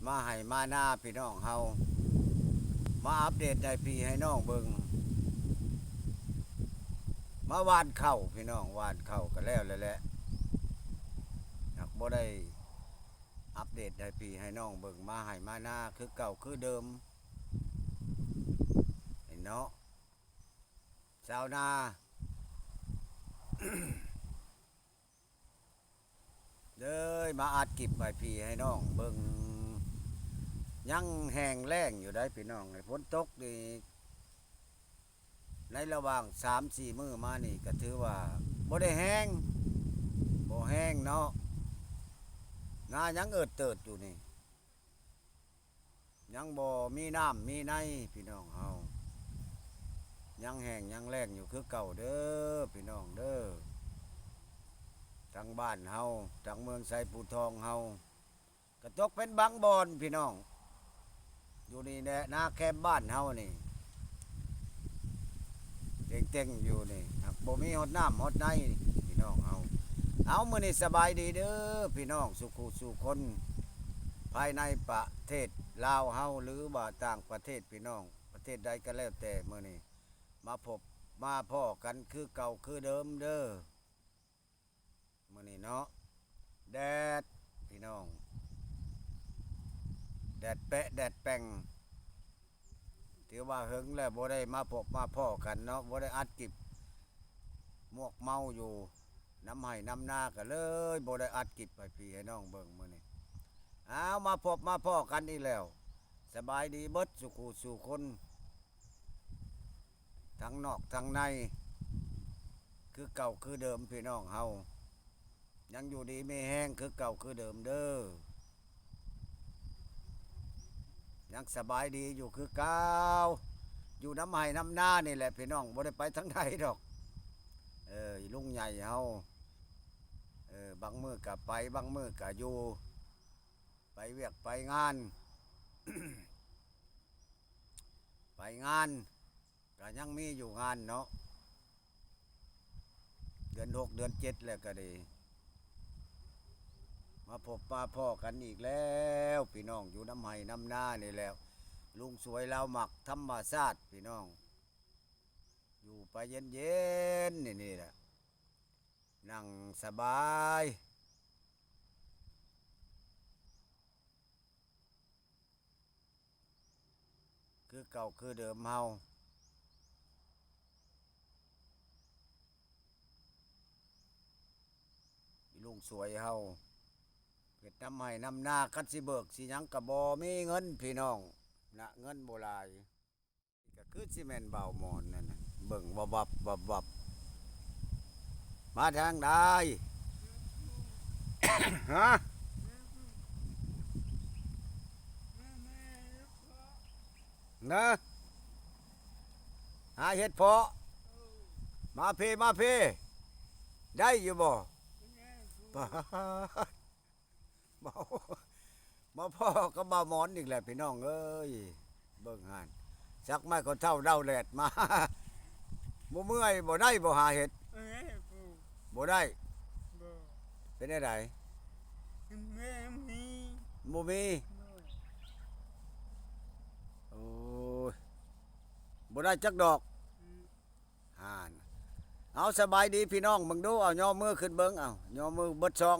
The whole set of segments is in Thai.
มาให้มาหน้าพี่น้องเฮามาอัปเดตให้พี่ให้น้องเบิ่งมาวานเข้าพี่น้องวานเข้าก็แล้วแหละหากบ่ได้อัปเดตให้พี่ให้น้องเบิ่งมาให้มาหน้าคือเก่าคือเดิมไอ้เนาะชาวนา เด้ยมาอัดกิบให้พี่ให้น้องเบิ่งยังแห้งแล้งอยู่ได้พี่น้องฝนตกนี่ในระหว่าง 3-4 มื้อมานี่ก็ถือว่าบ่ได้แห้งบ่แห้งเนาะนายังเอิดเติดอยู่นี่ยังบ่มีน้ำมีในพี่น้องเฮายังแห้งยังแล้งอยู่คือเก่าเด้อพี่น้องเด้อทางบ้านเฮาทางเมืองไสปูทองเฮากระตกเป็นบางบอนพี่น้องอยู่นี่แหละนาแคมบ้านเฮานี่เต็งๆอยู่นี่หากบ่มีฮอดน้ำฮอดในพี่น้องเฮาเอามื้อนี้สบายดีเด้อพี่น้องสุขุสุคนภายในประเทศลาวเฮาหรือว่าต่างประเทศพี่น้องประเทศใดก็แล้วแต่มื้อนี้มาพบมาพ้อกันคือเก่าคือเดิมเด้อมื้อนี้เนาะแดดพี่น้องแดดแปะแดดแป่งถือว่าหึงแล้วบ่ได้มาพบมาพ้อกันเนาะบ่ได้อัดกิบมวกเมาอยู่น้ำให้น้ำนาก็เลยบ่ได้อัดกิบให้พี่ให้น้องเบิ่งมื้อนี้เอามาพบมาพ้อกันอีกแล้วสบายดีเบิดสุขุสู่คนทั้งนอกทั้งในคือเก่าคือเดิมพี่น้องเฮายังอยู่ดีไม่แห้งคือเก่าคือเดิมเด้อยังสบายดีอยู่คือเก่าอยู่น้ำไห้น้ำหน้านี่แหละพี่น้องบ่ได้ไปทั้งใดดอกลุงใหญ่เฮาบางมื้อก็ไปบางมื้อก็อยู่ไปเวียกไปงาน ไปงานก็ยังมีอยู่งานเนาะเดือน6เดือน7แล้วก็ดีมาพบมาพ่อกันอีกแล้วพี่น้องอยู่น้ำไห้น้ำหน้านี่แล้วลุงสวยเราหมักธรรมชาติพี่น้องอยู่ไปเย็นๆนี่แหละนั่งสบายคือเก่าคือเดิมเฮาลุงสวยเฮาเฮ็ดน้ำให้น้ำหน้าคัดสิเบิกสิหยังกะบ่มีเงินพี่น้องนะเงินโบราณก็คือสิแม่นเบาหมอนนั่นน่ะเบิ่งวับมาทางใด ฮะนะหาเฮ็ดเพาะมาพี่ได้อยู่บ่ ปาดบ่มาพ่อก็บ่หมอนอีกแหละพี่น้องเอ้ยเบิ่งหานสักไม้ก็เท่าเดาแลดมา บ่เมื่อยบ่ได้บ่หาเฮ็ดบ่ได้เป็นได้ไดบ่มีโอ้ยบ่ได้จักดอกห่านเอาสบายดีพี่น้องมึงดูเอาย่อมือขึ้นเบิ่งเอาย่อมือเบิดสอ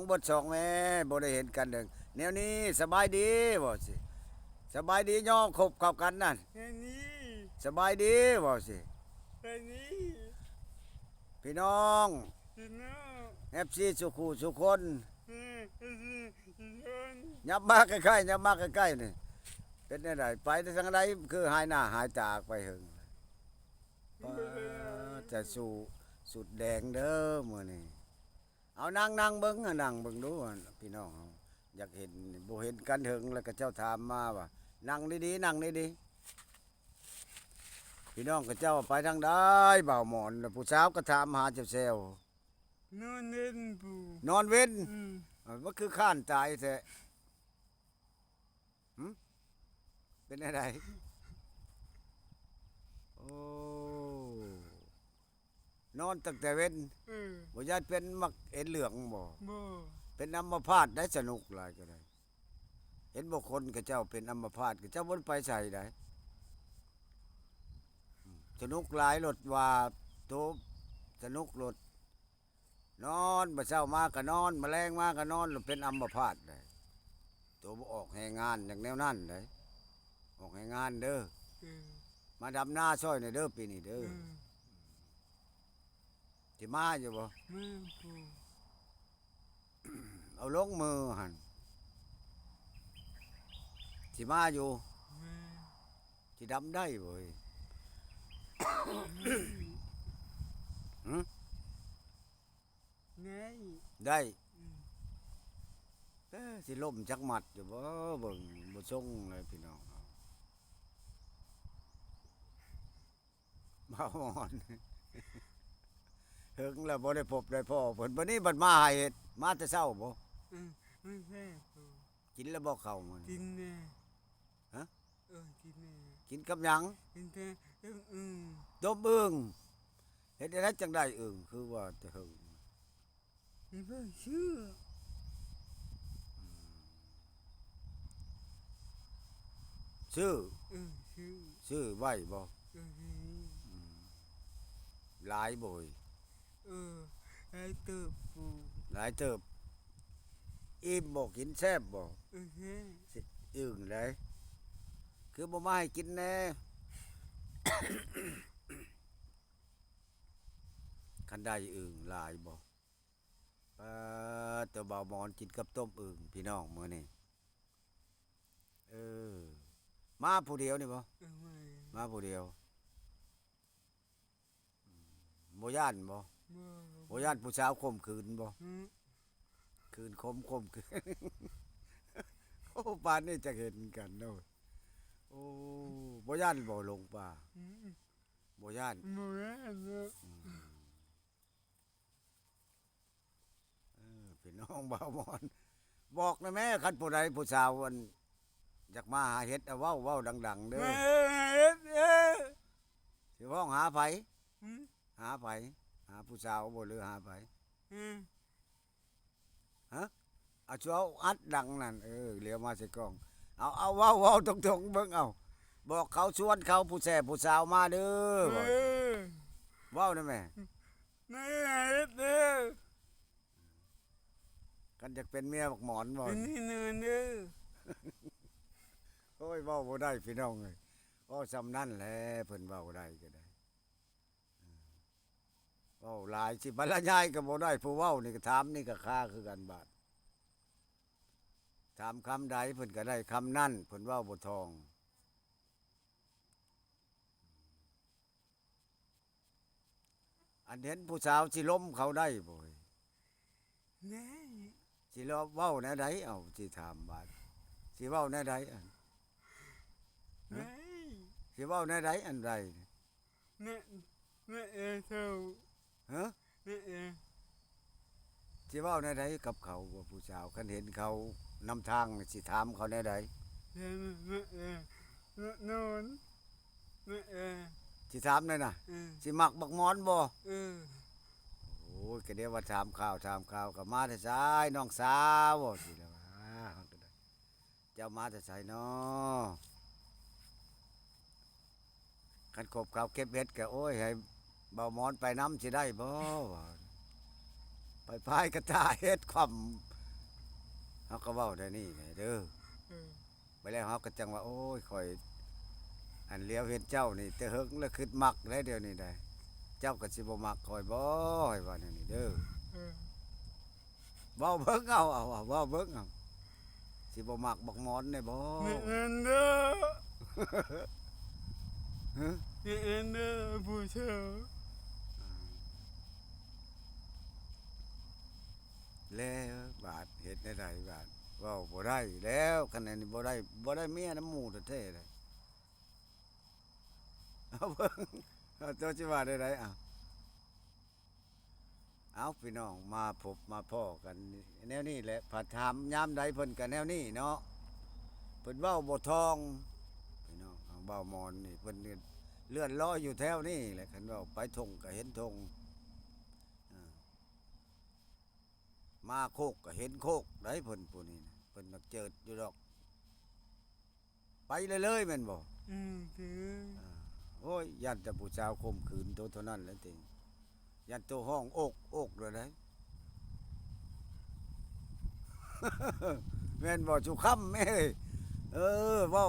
งแม่บ่ได้เห็นกันเด้อแนวนี้สบายดีบ่สิสบายดีย่อคบเข้ากันนั่นสบายดีบ่สิพี่น้อง FC สุขุสุคนยับมาใกล้ๆยับมาใกล้ๆนี่เป็นจังไดไปทางใดคือหายหน้าหายตาไปหึงจะสู่สุดแดงเด้อมื้อนี้เอานั่งเบิ่งนั่งเบิ่งดูพี่น้องอยากเห็นบ่เห็นกันหึงแล้วก็เจ้าถามมาว่านั่งดีๆนั่งดีๆพี่น้องก็เจ้าไปทางใดบ่าวหมอนผู้สาวก็ถามหาเจ้าแซวนอนเว้นนอนเว้นมันคือข้านตายแท้เป็นอะไรโอ้นอนตั้งแต่เว้นบ่ญาติเป็นมักเอ็นเหลืองบ่เป็นอัมพาตได้สนุกหลายก็ได้ ห็นบ่คนกับเจ้าเป็นอัมพาตกับเจ้าบ่ได้ไปใส่ได้สนุกหลายรถว่าโตสนุกรถนอนบ่เช้ามาก็นอนแมลงมาก็นอนแล้วเป็นอัมพาตได้ตัวบ่ออกให้งานอย่างแนวนั้นได้ออกให้งานเด้อมาดำหน้าซอยหน่อยเด้อปีนี้เด้อสิมาอยู่บ่เอาลงมือหั่นสิมาอยู่สิดำได้บ่เฮ้ยหึ ไง ได้สิล่มจักหมัดอยู่บ่เบิ่งบ่ทรงเลยพี่น้องบ่าวอน ถึงแล้วบ่ได้พบได้พ่อเพิ่นบัดนี้บัดมาหาเฮ็ดมาแต่เช้าบ่ ไม่ใช่ปู กินแล้วบ่เข้ามื้อ กิ นี้ นแน่ ฮะ กินแน่ กินกับหยัง กินแต่ต้มอึ่งเฮ็ดได้จังได้อึ่งคือว่าจะหึง มีเพื่อนชื่อ ซื้อ ชื่อ ซื้อไว้บ่ นี่ หลายบ่ย ไอ้เติบปู หลายเติบอิ่มบ่กินแซ่บบ่ ใช่ สิอึ่งเลยคือบ่มาให้กินแน่ คันได้อึ่งหลายบ่ตัวเบาหมอนกินกับต้มอึ่งพี่น้องมื้อนี้มาผู้เดียวนี่บ่ ไม่ มาผู้เดียวบ่ย่านบ่บ่ย่านผู้สาวข่มขืนบ่คืนข่มขืน โอ้ป่านนี้จะเห็นกันเนาะโอ้บ่ย่านบ่ลงป่าบ่ย่าน โมเนาะ พี่น้องบ่าวมอนบอกนะแม่คันผู้ใดผู้สาวอันอยากมาหาเฮ็ดเอาเว้าดังๆเด้อสิเว้าหาไผหาไผหาผู้สาวบ่หรือหาไผฮะเอาชัวอัดดังนั่นเหลียวมาใส่กล้องเอาเว้าตรงๆเบิ่งเอาบอกเขาชวนเขาผู้แซ่ผู้สาวมาเด้อเว้านะแม่กันอยากเป็นเมียบักหมอนบ่ นี่เนินเด้อ โอ้ยเว้าบ่ได้พี่น้องเอ้ยเว้าซำนั้นแหละเพิ่นเว้าได้ก็ได้เว้าหลายสิบรรยายก็บ่ได้ผู้เว้านี่ก็ถามนี่ก็ค่าคือกันบาดถามคำใดเพิ่นก็ได้คำนั้นเพิ่นเว้าบ่ทองอันเห็นผู้สาวสิล้มเขาได้บ่เฮ้ย ไง สิเว้าแนวใดเอาสิถามบาดสิเว้าแนวใดอัน ไง สิเว้าแนวใดอันใด เนี่ยเท่า ฮะ เนี่ย สิเว้าแนวใดกับเขาว่าผู้สาวคันเห็นเขานำทางสิถามเขาแนวใด นอนเนี่ย สิถามแน่น่ะสิมักบักหมอนบ่ Ừ. โอ้ยก็เดี๋ยวว่าถามข่าวก็มาแต่สายน้องสาวบ่สิแล้วว่าก็ได้เจ้ามาแต่สายน้อคันกบเขาวเก็บเห็ดก็โอ้ยให้เบาหมอนไปน้ำสิได้บ่ว่าไปพายกระตายเฮ็ดความเฮาก็เว้าได้นี่ไงเด้อไปแล้วเฮาก็จังว่าโอ้ยข่อยอันเลี้ยวเห็นเจ้านี่แต่หึงแล้วคิดมักแล้วเดี๋ยวนี้ได้เจ้าก็สิบ่มักข่อยบ่ให้ว่าแนวนี้เด้อ เว้าเบิ่งเอาเว้าเบิ่งเอาสิบ่มักบักหมอนได้บ่ Nintendo. ฮะ Nintendo puso. แล้วบาดเฮ็ดได้ไดบาดเว้าบ่ได้แล้วคันอันนี้บ่ได้เมียน้ำหมู่แท้ๆเลยเอาเบิ่งเอาเจ้าสิว่าได้ไดเอาพี่น้องมาพบมาพ้อกันแนวนี้แหละผัดถามยามใดเพิ่นก็แนวนี้เนาะเพิ่นเว้าบ่ทองพี่น้องเอาเว้ามอนนี่เพิ่นนี่เลื่อนลอยอยู่แถวนี้แหละคันเว้าไปทงก็เห็นทงมาโคกก็เห็นโคกได้เพิ่นผู้นี้นะเพิ่นมักเจิดอยู่ดอก ไปเลยแม่นบ่ คือ โอ้ยยันแต่ผู้สาวข่มขืนตัวเท่านั้นแหละติยันตัวห้องอกเลยได้ แม่นบ่สุค่ำแม่เอ้ยเว้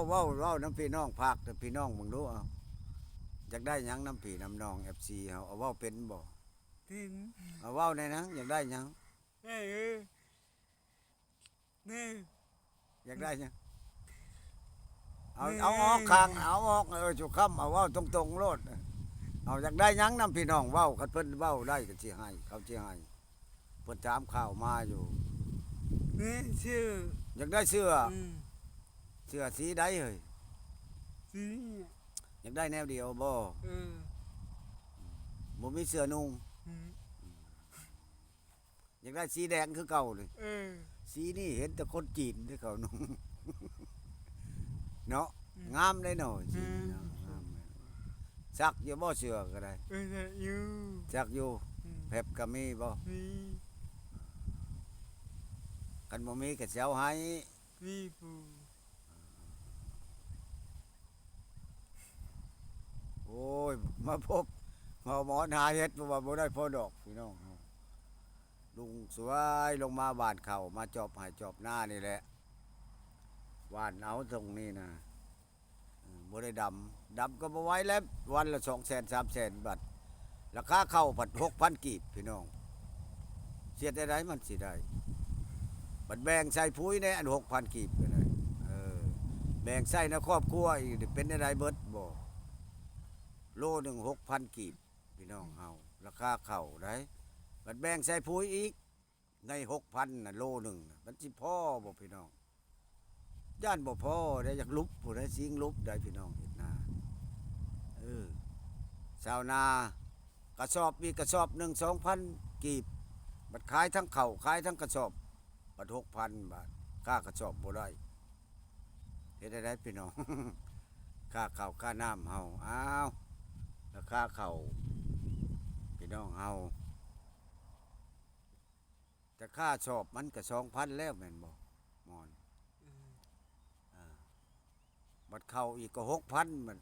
าน้ำพี่น้องภาคแต่พี่น้องมึงรู้เอาอยากได้หยังน้ำพี่น้ำน้อง FC เฮาเอาเว้าเป็นบ่ ถึง เอาเว้าได้นะอยากได้หยัง เออเนี่ย อยากได้หยังเอาออกข้างเอาออกสุค่ำเอาเว้าตรงๆโลดเอาอยากได้หยังน้ำพี่น้องเว้าคันเพิ่นเว้าได้ก็สิให้เขาสิให้เพิ่นถามข่าวมาอยู่ เนี่ยชื่อ อยากได้เสื้อ อืม เสื้อสีใดเฮ้ย สี อยากได้แนวเดียวบ่ เออ บ่มีเสื้อนุ่ง อืม อยากได้สีแดงคือเก่าเลย เออ สีนี่เห็นแต่คนจีนที่เขานุ่ง เนาะงามได้หน่อยสีเนาะงามเลยซักอยู่บ่เสื้อก็ได้ เอออยู่ ซักอยู่ อืม แผบก็มีบ่ มี คันบ่มีก็สิเอาให้ มีปู โอ้ยมาพบมาหมอนหาเฮ็ดบ่ว่าบ่ได้พอดอกพี่น้องเฮาลุงสวยลงมาบ้านเขามาจอบให้จอบหน้านี่แหละว่านเอาตรงนี้นะบ่ได้ดำก็บ่ไหวแล้ววันละ200,000 300,000บาทราคาเข้าผัด 6,000 กีบพี่น้องเสียได้มันสิได้บัดแบ่งใส่ปุ๋ยในอัน 6,000 กีบก็ได้แบ่งใส่ในครอบครัวอีกเป็นได้เบิดบ่โลหนึง 6,000 กีบพี่น้องเฮาราคาเข้าได้บัดแบ่งใส่ปุ๋ยอีกใน 6,000 น่ะโลหนึงน่ะมันสิพอบ่พี่น้องย่านบ่พอได้อยากลุบผู้ใดสิงลุบได้พี่น้องเฮ็ดนาชาวนากระสอบมีกระสอบหนึ่ง 2,000 กีบบัดขายทั้งข้าวขายทั้งกระสอบบัด 6,000 บาทค่ากระสอบบ่ได้เฮ็ดได้พี่น้อง ค่าข้าวค่าน้ำเฮาอ้าวราคาข้าวพี่น้องเฮาแต่ค่าสอบมันก็ 2,000 แล้วแม่นบ่หมอนบัดเข้าอีกก็ 6,000 มัน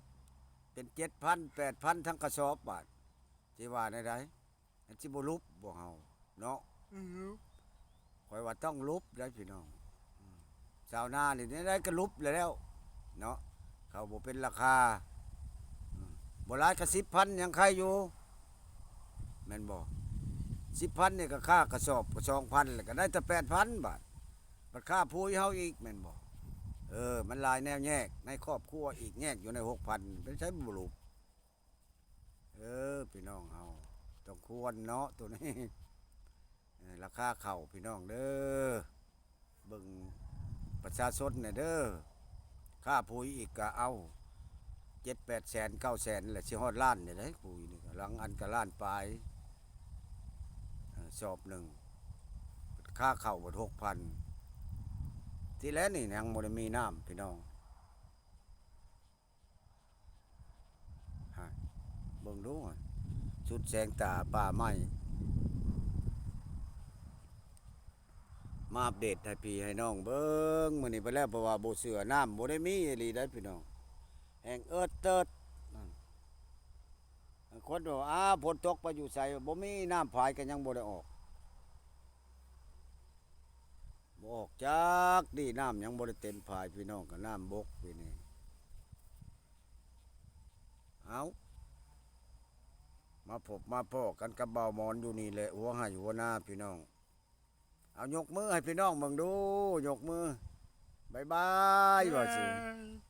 เป็น 7,000 8,000 ทั้งกระสอบบาทสิว่าได้ไดอันสิบ่ลุบบ่เฮาเนาะ อือ ข่อยว่าต้องลุบได้พี่น้องชาวนานี่ได้ก็ลุบแล้วเนาะเขาบ่เป็นราคาบ่หลายก็ 10,000 ยังใครอยู่แม่นบ่ 10,000 นี่ก็ค่ากระสอบก็ 2,000 แล้วก็ได้แต่ 8,000 บาทบัดค่าปุ๋ยเฮาอีกแม่นบ่มันหลายแนวแยกในครอบครัวอีกแยกอยู่ใน 6,000 เป็นใช้บ่ลุบพี่น้องเฮาต้องควรเนาะตัวนี้ราคาข้าวพี่น้องเด้อเบิ่งประชาชนน่ะเด้อค่าปุ๋ยอีกก็เอา7-8 แสน 9 แสนแหละสิฮอดล้านนี่เด้ปุ๋ยนี่ก็หลังอันก็ล้านปลายสอบหนึ่งค่าข้าวบ่6,000ที่แล้วนี่ยังบ่ได้มีน้ำพี่น้องฮะเบิ่งดูอะสุดแสงตาป่าไม้มาอัปเดตให้พี่ให้น้องเบิ่งมื้อนี้ไปแล้วเพราะว่าบ่เสือน้ำบ่ได้มีอีหลีได้พี่น้องแห้งเอิดเติดนั่นคนว่าฝนตกไปอยู่ไสบ่มีน้ำพายก็ยังบ่ได้ออกบ่ออกจักดีน้ำยังบ่ได้เต็มพายพี่น้องก็น้ำบกพี่นี่เอามาพบมาพ้อกันกับเบาหมอนอยู่นี่แหละหัวให้หัวหน้าพี่น้องเอายกมือให้พี่น้องเบิ่งดูยกมือบ๊ายบายว่าสิ Bye.